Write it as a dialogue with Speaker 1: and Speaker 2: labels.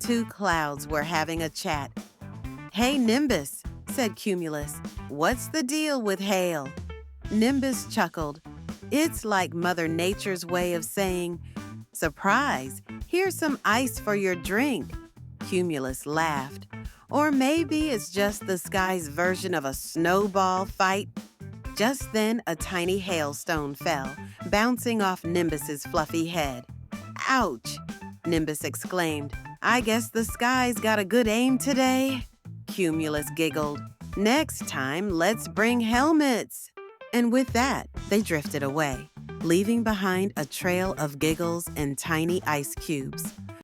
Speaker 1: two clouds were having a chat. "Hey, Nimbus," said Cumulus, "what's the deal with hail?" Nimbus chuckled. "It's like Mother Nature's way of saying, 'Surprise, here's some ice for your drink.'" Cumulus laughed. "Or maybe it's just the sky's version of a snowball fight." Just then, a tiny hailstone fell, bouncing off Nimbus's fluffy head. "Ouch!" Nimbus exclaimed. "I guess the sky's got a good aim today." Cumulus giggled. "Next time, let's bring helmets." And with that, they drifted away, leaving behind a trail of giggles and tiny ice cubes.